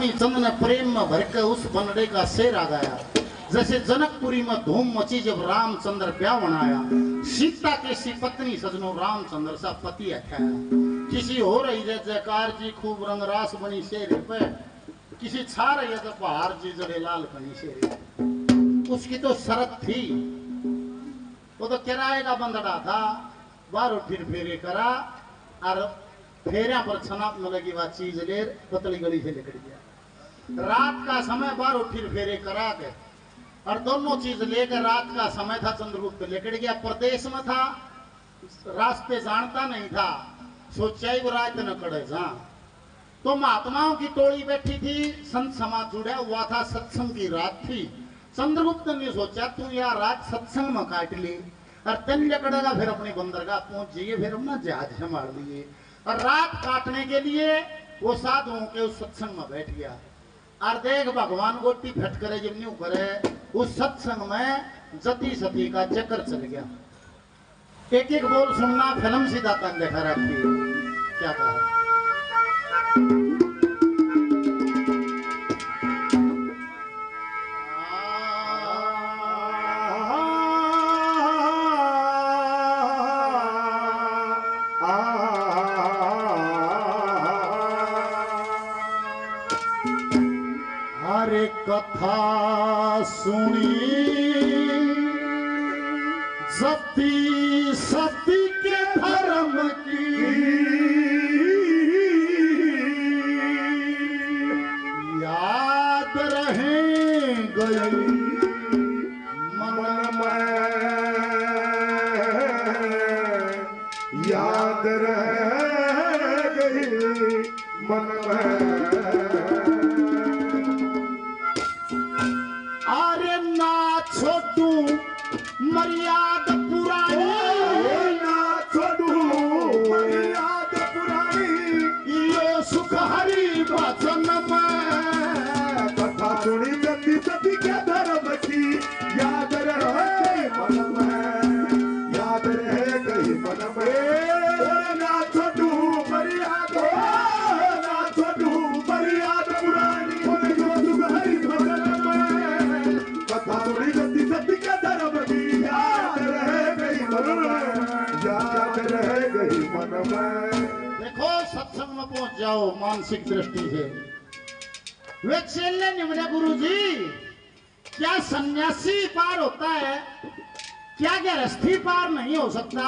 चंद ने प्रेम में भर के उस बनड़े का शेरा गाया। जैसे जनकपुरी में धूम मची जब रामचंद्र ब्याह बनाया, सीता की सी पत्नी सजनो रामचंद्र सा पति अठाया। किसी हो रही है जयकार जी खूब रंग रास बनी शेरे पे, किसी छा रही है तो पहाड़ जी जड़े लाल बनी शेरे। उसकी तो शरत थी, वो तो किराए का बंदड़ा था, बारो फिर फेरे करा और फेरिया पर छनाप में लगी बात चीज ले पतली गली से निकल गया। रात का समय बारो फिर फेरे करा के और दोनों चीज लेकर, रात का समय था, चंद्रगुप्त लेकर गया। प्रदेश में था, रास्ते जानता नहीं था, सोचा ही वो रात न कड़े जा। तो महात्माओं की टोली बैठी थी, संत समाज जुड़ा हुआ था, सत्संग की रात थी। चंद्रगुप्त ने सोचा तू यार रात सत्संग में काट ली और तन लकड़ेगा, फिर अपनी बंदरगाह पहुंच जाइए, फिर अपना जहाज संभाल लिए। और रात काटने के लिए वो साधुओं के उस सत्संग में बैठ गया। और देख भगवान गोटी फट करे जब न्यू करे, उस सत्संग में जती सती का चक्कर चल गया। एक एक बोल सुनना, फिल्म सीधा तन देखा रखती है क्या कहा। कथा सुनी सती सती के धर्म की, याद रहे गई मन में, याद रह गई मन में। छोटू मर्याद पुरानी, ना छोटू मर्याद पुरानी, यो सुख हरि वचन में। कथा सुनी जल्दी सती के धर्म की, याद रहे मन में, याद रह गई मन में। ना छोटू मर्याद, ना छोटू मर्याद पुरानी, यो सुख हरि वचन में। कथा सुनी सती के धर्म की, याद रह गई मन में, याद रह गई मन में। देखो सत्संग में पहुंच जाओ मानसिक दृष्टि से। वे चेले निमने गुरुजी, क्या सन्यासी पार होता है, क्या गृहस्थी पार नहीं हो सकता?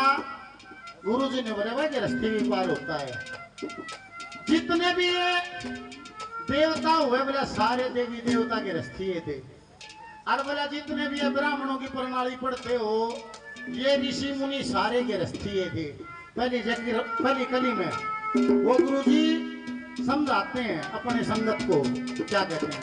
गुरुजी ने बोले भाई गृहस्थी भी पार होता है। जितने भी देवता हुए बोले सारे देवी देवता गृहस्थी थे। और बोला जितने भी ब्राह्मणों की प्रणाली पढ़ते हो, ये ऋषि मुनि सारे गृहस्थी थे। पहली कली में वो गुरुजी समझाते हैं अपने संगत को, क्या कहते हैं।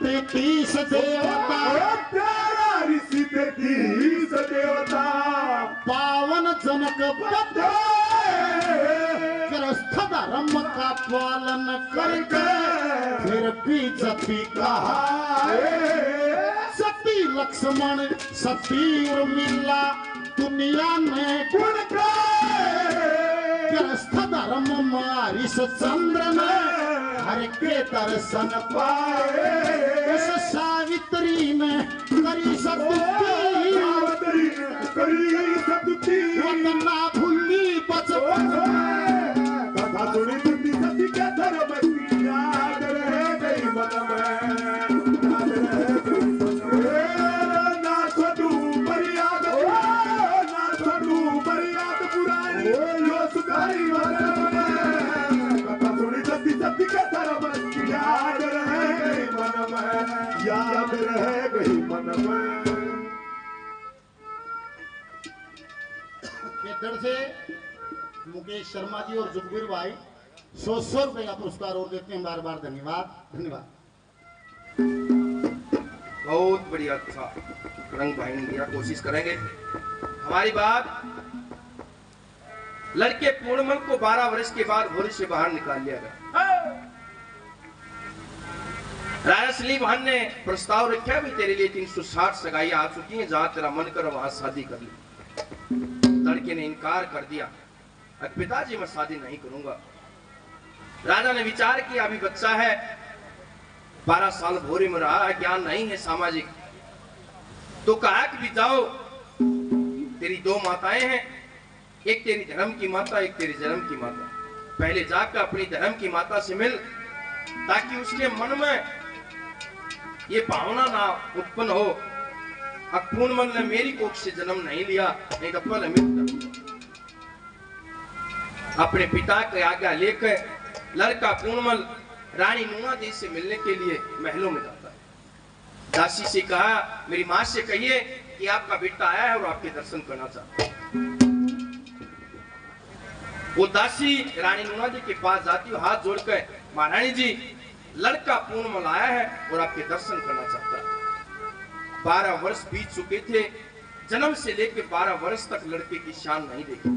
तेतीस देवता, तेरा ऋषि 33 देवता, पावन जनक बद्ध गृहस्थ धर्म का पालन करके फिर भी जति कहा। सती लक्ष्मण सती उर्मिला दुनिया में गुण का, गृहस्थ धर्म में हरिश्चंद्र ने हर के दर्शन पाए। उस सावित्री ने करी सतुति, वंदना भूली बचपन। कथा सुनी सती सती के धर्म की, याद रह गई मन में, याद रह गई मन में। ना छोटू मर्याद, ना छोटू मर्याद पुरानी, यो सुखारी वचन में। कथा सुनी सती सती के धर्म की, याद रह गई मन में, याद रह गई मन में। खेतड़ से मुकेश शर्मा जी और जुगवीर भाई 100 रुपए का पुरस्कार और देते हैं। बार बार धन्यवाद, धन्यवाद। बहुत बढ़िया, अच्छा रंग भाई ने दिया, कोशिश करेंगे। हमारी बात लड़के पूर्णमल को 12 वर्ष के बाद भोरे से बाहर निकाल लिया गया। राजा सलीम ने प्रस्ताव रखा भी तेरे लिए 360 सगाई आ चुकी हैं, जहां तेरा मन कर वहां शादी कर ली। लड़के ने इनकार कर दिया, पिताजी मैं शादी नहीं करूंगा। राजा ने विचार किया अभी बच्चा है, 12 साल भोरे में रहा है, ज्ञान नहीं है सामाजिक, तो कहा कि भी जाओ, तेरी 2 माताएं हैं, एक तेरी धर्म की माता, एक तेरी जन्म की माता, पहले जाकर अपनी धर्म की माता से मिल, ताकि उसके मन में ये भावना ना उत्पन्न हो पूर्णमल ने मेरी कोख से जन्म नहीं लिया, नहीं तो पल अमित। अपने पिता के आज्ञा लेकर लड़का पूर्णमल रानी नूना देवी से मिलने के लिए महलों में जाता है। दासी से कहा मेरी माँ से कहिए कि आपका बेटा आया है और आपके दर्शन करना चाहता है। वो दासी रानी नूना जी के पास जाती है, हाथ जोड़कर महारानी जी लड़का पूर्णमल आया है और आपके दर्शन करना चाहता है। 12 वर्ष बीत चुके थे, जन्म से लेकर 12 वर्ष तक लड़के की शान नहीं देखी।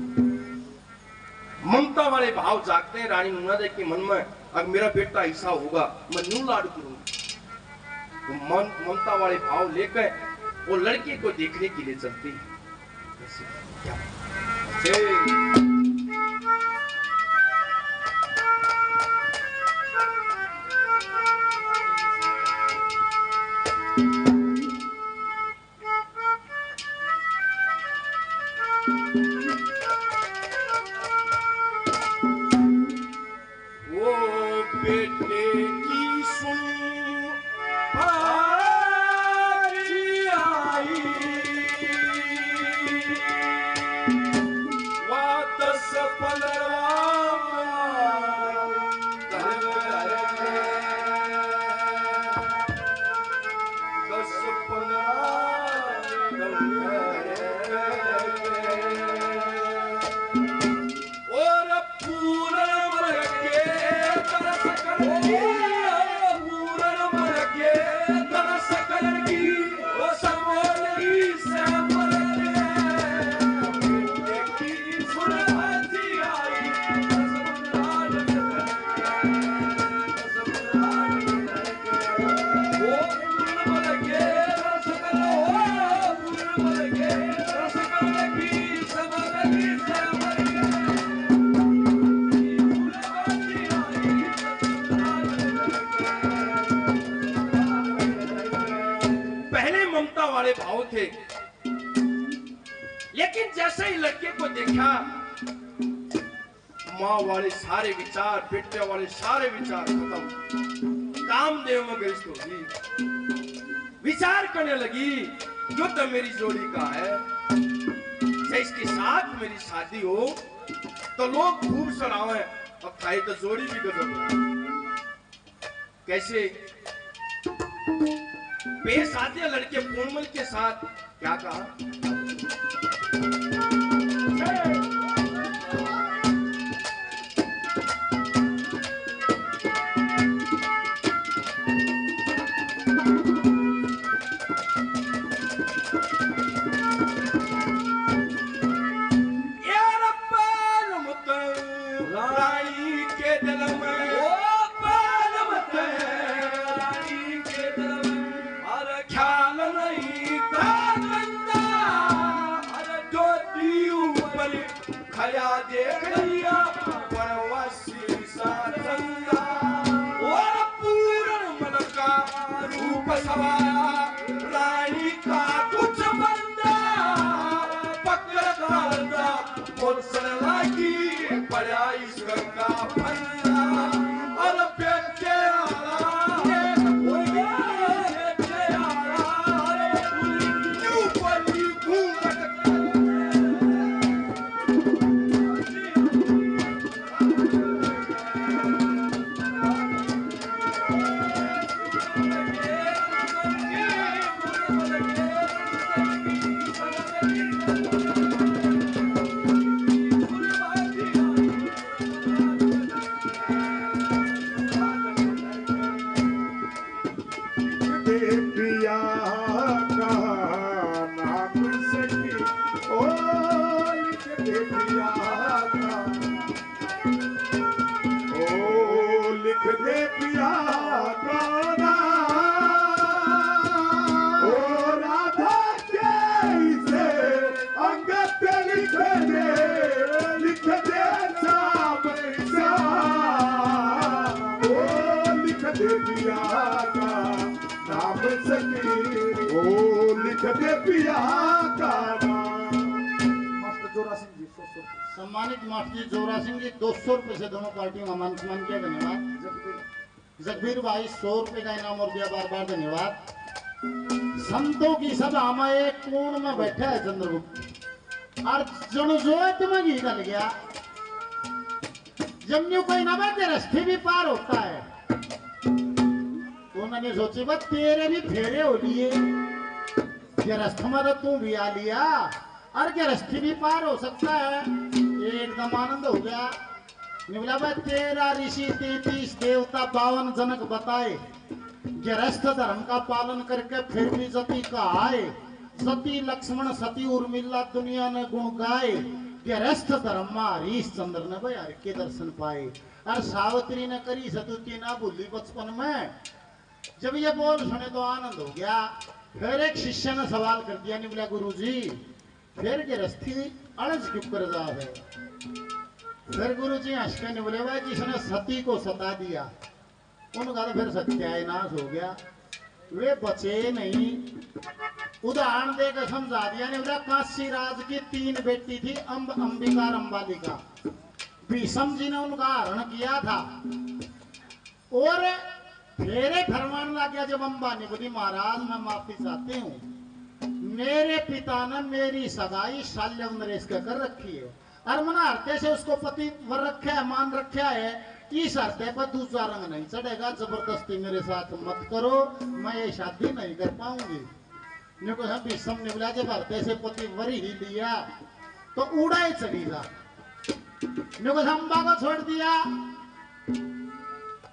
ममता वाले भाव जागते हैं रानी नूना देवी के मन में, अगर मेरा बेटा ऐसा होगा मैं न्यू लाड करूंगा। तो ममता वाले भाव लेकर वो लड़के को देखने के लिए चलती है। भाव थे, लेकिन जैसे ही लड़के को देखा माँ वाले सारे विचार, बेटे वाले सारे विचार खत्म, कामदेव में ग्रस्त होगी। विचार करने लगी जो तो मेरी जोड़ी का है, जिसके साथ मेरी शादी हो तो लोग खूब सरावे और खाए तो जोड़ी भी गजब। कैसे पेश आते लड़के पूर्णमल के साथ, क्या कहा रानी का कुछ बंदा पकड़ डालता लागी पड़ा इस गंगा फंदा और बेटे लिख दे पिया गाना ओ राधा जैसे अंग पे लिख दे श्याम श्याम ओ लिख दे पिया का नाम सखी ओ लिख दे पिया का सम्मानित मास्टर जोरा सिंह जी 200 रुपए से दोनों पार्टियों का मान सम्मान किया, धन्यवाद। जगबीर भाई 100 रुपए का इनाम और दिया, बार बार धन्यवाद। संतों की सभा में एक कोण में बैठा है चंद्रगुप्त और जनो जो है तुम्हें घी डल गया। जब न्यू कोई ना बैठे रास्ते भी पार होता है तो मैंने सोची बस तेरे भी फेरे हो लिए, ये रास्ते में तो तू भी आ लिया और क्या रास्ते भी पार हो सकता है। एकदम आनंद हो गया। निवला भाई 13 ऋषि 33 देवता 52 जनक बताए, गृहस्थ धर्म का पालन करके फिर भी सती कहाए। सती लक्ष्मण सती उर्मिला दुनिया ने गुण गाए, गृहस्थ धर्म में हरिश्चंद्र ने भाई हर के दर्शन पाए। और सावित्री ने करी सतुति ना भूली बचपन में। जब ये बोल सुने तो आनंद हो गया। फिर एक शिष्य ने सवाल कर दिया, निवला गुरुजी फिर गृहस्थी अड़ज क्यों कर जा है। फिर गुरु जी हंस के बोले भाई जिसने सती को सता दिया उनका तो फिर सत्यानाश हो गया, वे बचे नहीं। उदाहरण देकर समझा दिया ने बोला काशी राज की 3 बेटी थी, अंबिका अंबालिका। भीष्म जी ने उनका हरण किया था और फेरे फरमान लग गया। जब अंबा ने बोली महाराज मैं माफी चाहती हूँ, मेरे पिता ने मेरी सगाई शाल्य नरेश कर रखी है और मना हरते से उसको पति वर रखा है, मान रखा है। इस हरते पर दूसरा रंग नहीं चढ़ेगा, जबरदस्ती मेरे साथ मत करो, मैं ये शादी नहीं कर पाऊंगी। भीष्म ने बोला जब हरते से पति वर ही लिया तो उड़ाई चली जा। अंबा को छोड़ दिया,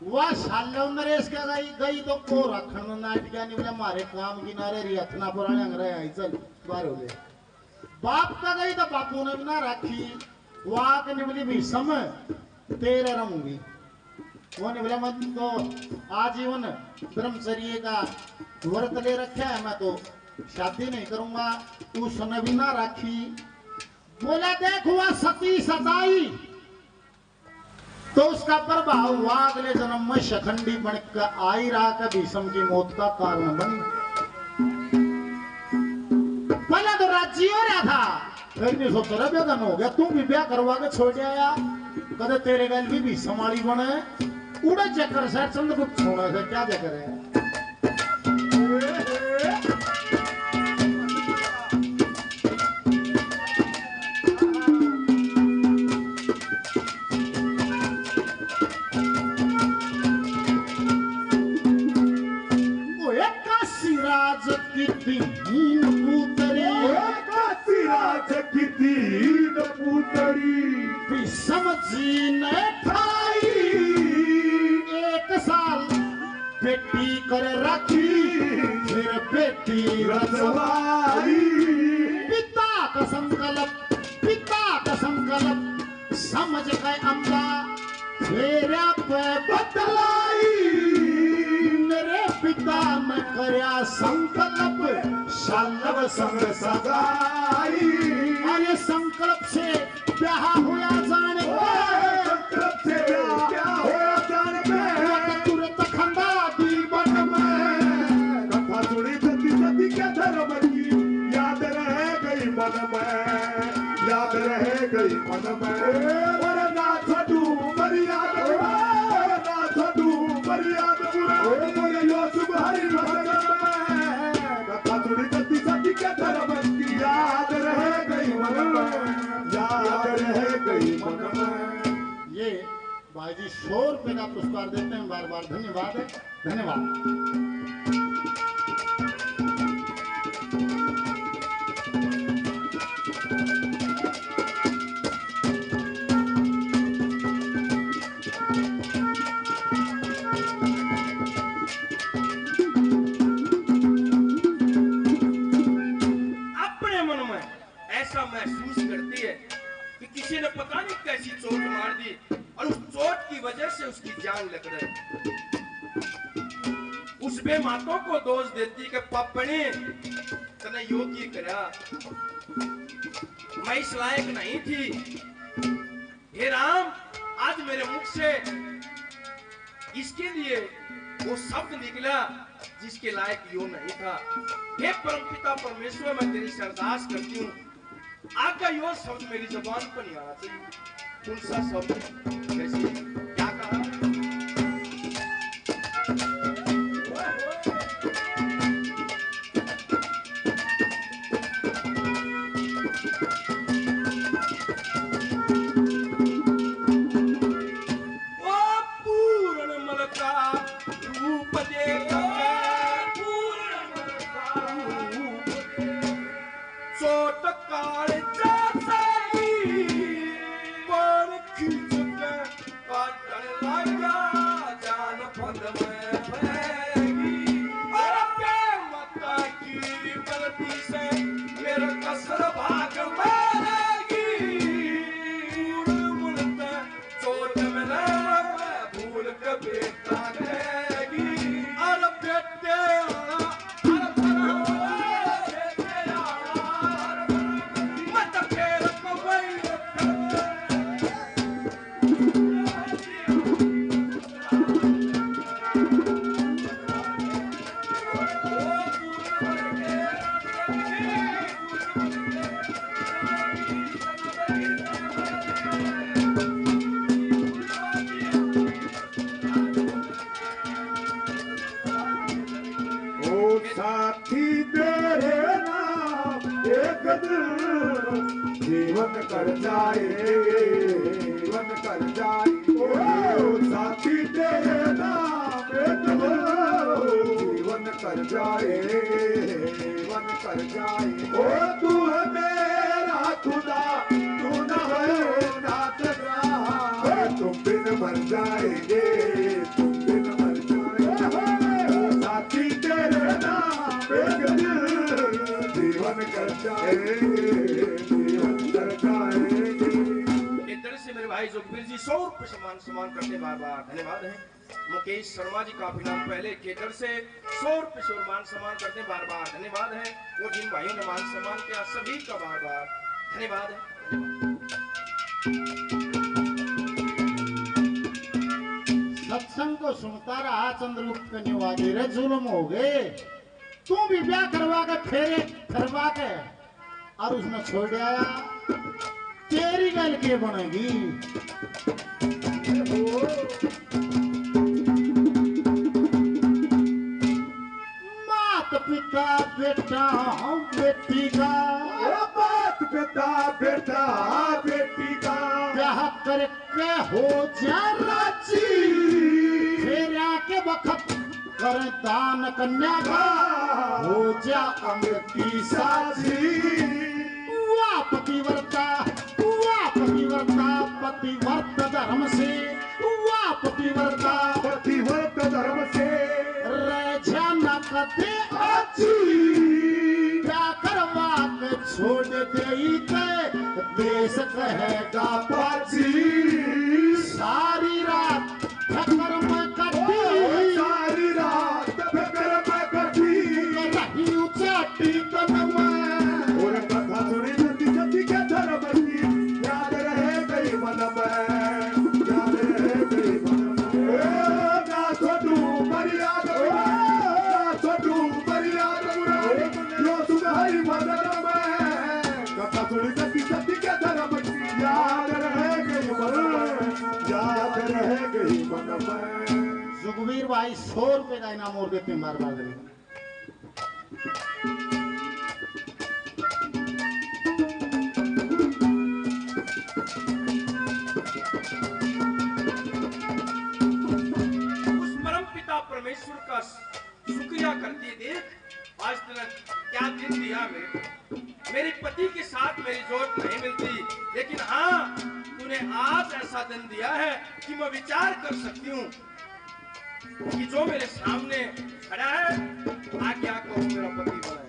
वह शाल्य नरेश के गई तो को रखन नाट गया। नहीं बोला मारे काम किनारे रही हथना पुराने अंग्रेज आई चल बाहर हो गए। बाप का गई तो बापू ने भी ना रखी। वहां के बोली भीष्म तेरे रहूंगी। वो नहीं बोला मैं तो आजीवन ब्रह्मचर्य का व्रत ले रखा है, मैं तो शादी नहीं करूंगा। उसने भी ना रखी। बोला देख हुआ सती सताई तो उसका प्रभाव हुआ अगले जन्म में शखंडी बनकर आई रहा का भीष्म की मौत का कारण बन। पहले तो राज्य हो रहा था, फिर भी सोच रहा बेगन हो गया, तू भी ब्याह करवा के छोड़ आया। कदे तेरे गल भी भीष्माली बने उड़े चक्कर से चंद्रगुप्त छोड़ा से क्या चक्कर है। समझी ने खाई 1 साल बेटी कर रखी, फिर बेटी रचवाई। पिता का संकल्प समझ गए अम्बा, फिर पे बतलाई। मेरे पिता ने करया संकल्प शाल्व संग सगाई। अरे संकल्प से ब्याह होया जाने संकल्प से ब्याह होया जाने तुरंत खंडा दी बन में। कथा सुनी सती सती के धर्म की याद रह गई मन में, याद रह गई मन में। और ना छोड़ू मर्याद ना छोड़ू मर्याद बोले यो शुभ हरि भजन में। कथा सुनी सती सती के धर्म की याद रह गई मन में, याद रह गई मन में। ये भाई जी 100 रुपए का पुरस्कार देते हैं, बार बार धन्यवाद है, धन्यवाद। अपने मन में ऐसा महसूस करती है कि किसी ने पता नहीं कैसी चोट मार दी और उस चोट की वजह से उसकी जान लग रहे। उस बेमातों को दोष देती कि पपने तने योग्य करा, मैं इस लायक नहीं थी। हे राम, आज मेरे मुख से इसके लिए वो शब्द निकला जिसके लायक यो नहीं था। हे परमपिता परमेश्वर, मैं तेरी से अरदास करती हूँ, आपका यो शब्द मेरी जुबान पर नहीं आना चाहिए। कौन सा शब्द? कैसे? क्या कहा? जीवन कर जाए, जीवन कर जाए, ओ साथी तेरे नाम एक हो, जीवन कर जाए, जीवन कर जाए, ओ तू है मेरा खुदा, तू न है ना तेरा, तुम बिन मर जाएंगे, तुम बिन मर जाएंगे, साथी तेरे नाम एक दिल, जीवन कर जाएंगे, जीवन कर जाएंगे। इधर से मेरे भाई जोगवीर जी 100 रुपए सम्मान करते बार बार धन्यवाद है। मुकेश शर्मा जी काफी नाम पहले केटर से 100 रुपए सम्मान करते बार बार धन्यवाद है। और जिन भाइयों ने मान सम्मान किया सभी का बार बार धन्यवाद है। सत्संग को सुनता रहा चंद्रगुप्त के निवाजी रे जुल्म हो गए। तू भी ब्याह करवा के फेरे करवा के और उसने छोड़ आया, तेरी गल के बनेगी। मात पिता बेटा बेटी का, बात पिता बेटा बेटी का, ब्याह करके हो जा राजी, फेरा के वक्त कर दान कन्या का, हो जा अंग की साझी। वाह पतिव्रता, वाह पतिव्रता, पतिव्रत धर्म से, वाह पतिव्रता, पतिव्रत धर्म से, रजा न कदे अच्छी, क्या करवा के छोड़ दे देश कहेगा पाची। सारी रात ठक्कर में कटी, सारी रात फिक्र में कटी, रही उचाटी कनमा, और कथा सुनी जल्दी जल्दी के धर्म की, याद रहे गई मन में, याद रहे गई मन में। ना छोटू मर्याद बुरा, ना छोटू मर्याद बुरा, यो सुधाई मदन में, कथा सुनी जल्दी जल्दी के धर्म की, याद रहे गई मन में, याद रहे गई मन में। सुखबीर भाई 100 रुपए का इनाम और देते हैं बार बार करेंगे। उस परम पिता परमेश्वर का शुक्रिया करती देख, आज तक क्या दिन दिया मेरे पति के साथ मेरी जोत नहीं मिलती, लेकिन हाँ तूने आज ऐसा दिन दिया है कि मैं विचार कर सकती हूँ कि जो मेरे सामने खड़ा है आज्ञा को मेरा पति बने।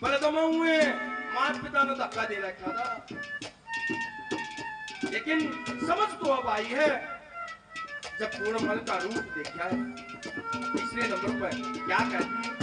भले तो मैं हुए माता पिता ने धक्का दे रखा था, लेकिन समझ तो अब आई है जब पूर्णमल का रूप देखा है। तीसरे नंबर पर क्या कहती है?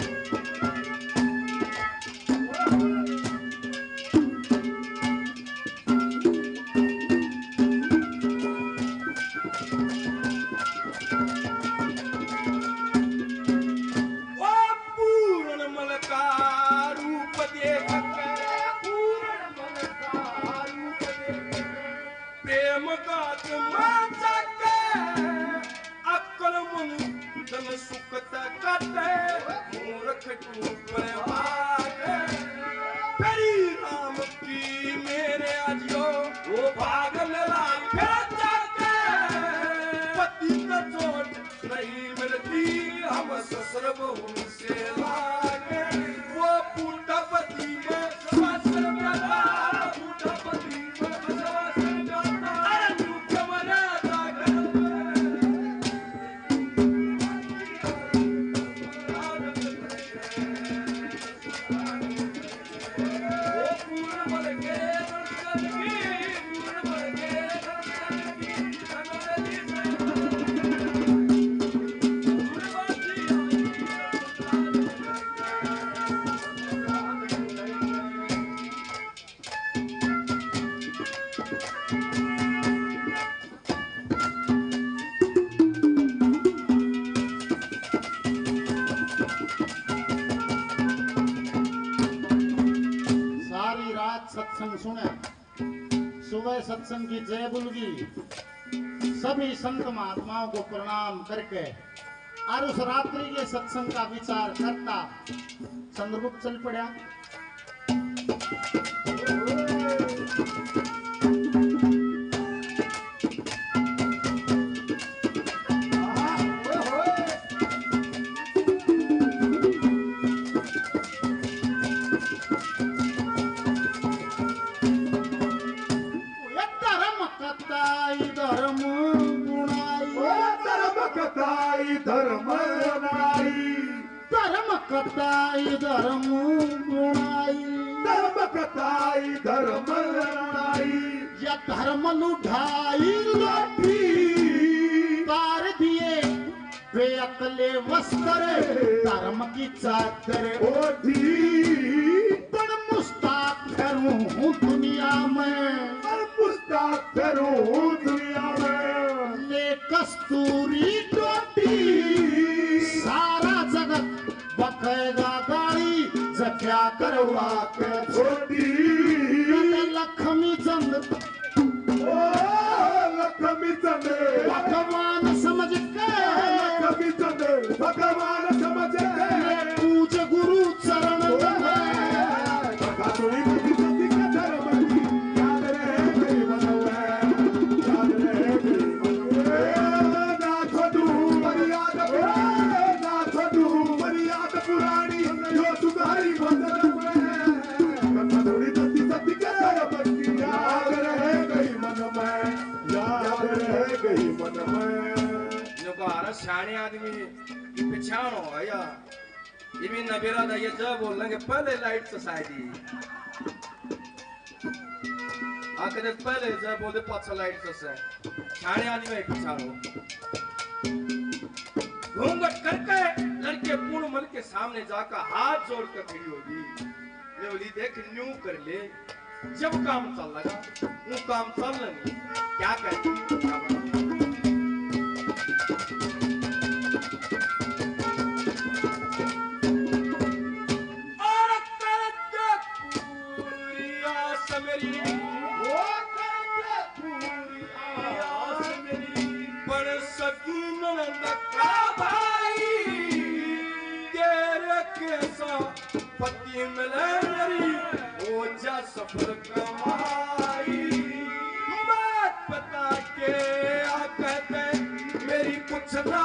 सत्संग सुने, सुबह सत्संग की जय बुलगी, सभी संत महात्माओं को प्रणाम करके और उस रात्रि के सत्संग का विचार करता चंद्रगुप्त चल पड़ा। कताई धर्म गुणाई, धर्म कताई धर्म लड़ाई, या धर्म लुढ़ाई लाठी तार दिए वे अकले वस्त्र धर्म की चादर ओढ़ी। पर मुस्ताक करूं दुनिया में, पर मुस्ताक करूं दुनिया में, ले कस्तूरी टोटी सारा जगत बखेगा गाड़ी जख्या करवा के छोटी। लक्ष्मी चंद ओ लक्ष्मी चंद भगवान समझ के, लक्ष्मी चंद भगवान समझ के पूज गुरु चरण में याद रहे गई मनवे, याद रहे गई मनवे। ना छोड़ू मर्याद पुरानी, ना छोड़ू मर्याद पुरानी, जो सुधारी बदल में कथा थोड़ी सती सती के धर्म की याद रहे गई मन में, याद रहे गई मन में। जो को हर शाने आदमी की पहचान हो या ये भी नबीरा दा ये जब बोलेंगे पहले लाइट सोसाइटी आके पहले जब बोलते 500 लाइट सोसाइटी शाने आदमी की पहचान हो। घूंघट करके लड़के पूर्णमल के सामने जाकर हाथ जोड़कर खड़ी होगी, ले बोली देख न्यू कर ले, जब काम चल लगा वो काम चल नहीं, क्या कहती है क्या बताती? पति मिले मेरी हो जा सफल कमाई, बात बता के आ कहते मेरी कुछ ना